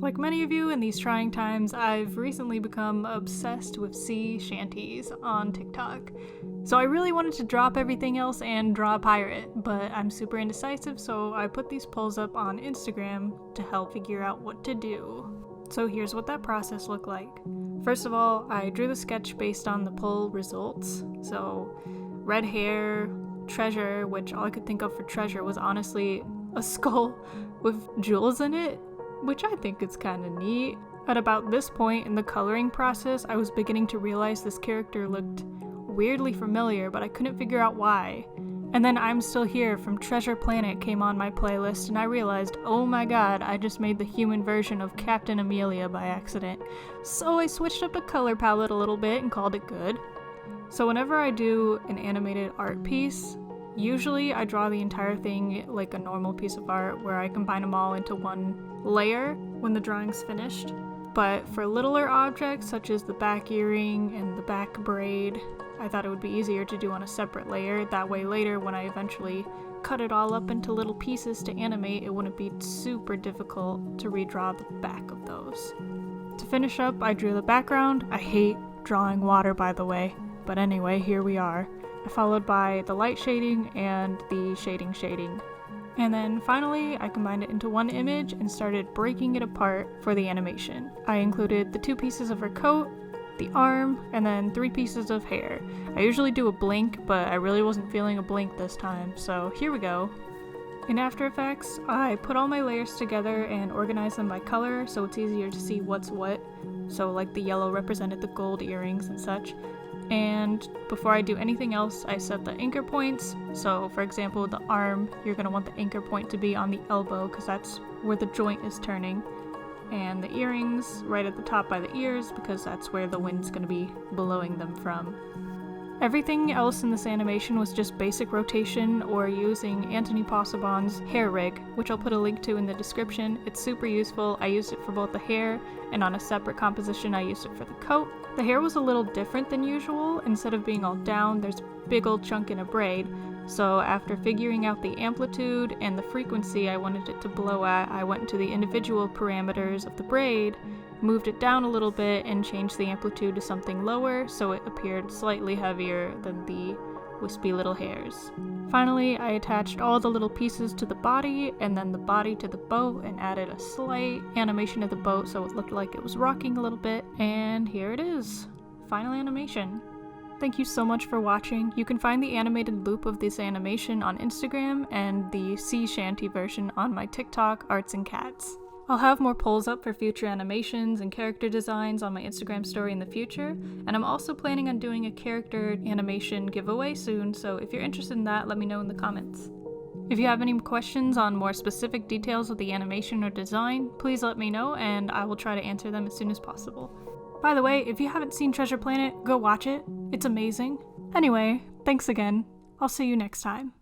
Like many of you in these trying times, I've recently become obsessed with sea shanties on TikTok. So I really wanted to drop everything else and draw a pirate, but I'm super indecisive, so I put these polls up on Instagram to help figure out what to do. So here's what that process looked like. First of all, I drew the sketch based on the poll results. So red hair, treasure, which all I could think of for treasure was honestly a skull with jewels in it, which I think is kind of neat. At about this point in the coloring process, I was beginning to realize this character looked weirdly familiar, but I couldn't figure out why. And then I'm Still Here from Treasure Planet came on my playlist, and I realized, oh my god, I just made the human version of Captain Amelia by accident. So I switched up the color palette a little bit and called it good. So whenever I do an animated art piece, usually I draw the entire thing like a normal piece of art where I combine them all into one layer when the drawing's finished. But for littler objects such as the back earring and the back braid, I thought it would be easier to do on a separate layer. That way later when I eventually cut it all up into little pieces to animate, it wouldn't be super difficult to redraw the back of those. To finish up, I drew the background. I hate drawing water, by the way. But anyway, here we are. Followed by the light shading and the shading. And then finally, I combined it into one image and started breaking it apart for the animation. I included the 2 pieces of her coat, the arm, and then 3 pieces of hair. I usually do a blink, but I really wasn't feeling a blink this time, so here we go. In After Effects, I put all my layers together and organized them by color so it's easier to see what's what. So like the yellow represented the gold earrings and such. And before I do anything else, I set the anchor points. So for example, the arm, you're going to want the anchor point to be on the elbow because that's where the joint is turning. And the earrings right at the top by the ears because that's where the wind's going to be blowing them from. Everything else in this animation was just basic rotation or using Anthony Possebon's hair rig, which I'll put a link to in the description. It's super useful. I used it for both the hair, and on a separate composition I used it for the coat. The hair was a little different than usual. Instead of being all down, there's a big old chunk in a braid. So after figuring out the amplitude and the frequency I wanted it to blow at, I went into the individual parameters of the braid, moved it down a little bit, and changed the amplitude to something lower so it appeared slightly heavier than the wispy little hairs. Finally, I attached all the little pieces to the body and then the body to the boat and added a slight animation of the boat so it looked like it was rocking a little bit, and here it is. Final animation. Thank you so much for watching. You can find the animated loop of this animation on Instagram and the sea shanty version on my TikTok, Arts and Cats. I'll have more polls up for future animations and character designs on my Instagram story in the future, and I'm also planning on doing a character animation giveaway soon, so if you're interested in that, let me know in the comments. If you have any questions on more specific details of the animation or design, please let me know and I will try to answer them as soon as possible. By the way, if you haven't seen Treasure Planet, go watch it. It's amazing. Anyway, thanks again. I'll see you next time.